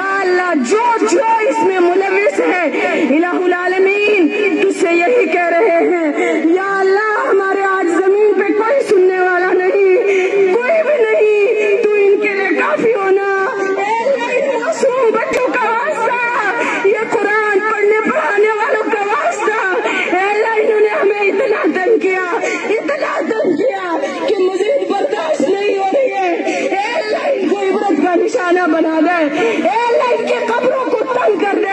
یا اللہ جو جو اس میں ملوث ہے الہ العالمین تجھ سے یہی کہہ رہے ہیں یا اللہ ہمارے آج زمین پہ کوئی سننے والا نہیں، کوئی بھی نہیں، تو ان کے لیے کافی ہونا۔ اے اللہ ان معصوم بچوں کا واسطہ، یہ قرآن پڑھنے پڑھانے والوں کا واسطہ، اے اللہ انہوں نے ہمیں اتنا تنگ کیا کہ مزید برداشت نہیں ہو رہی ہے۔ اے اللہ ان کو عبرت کا نشانہ بنا دے، اے اللہ ان کے قبروں کو تنگ کر دے۔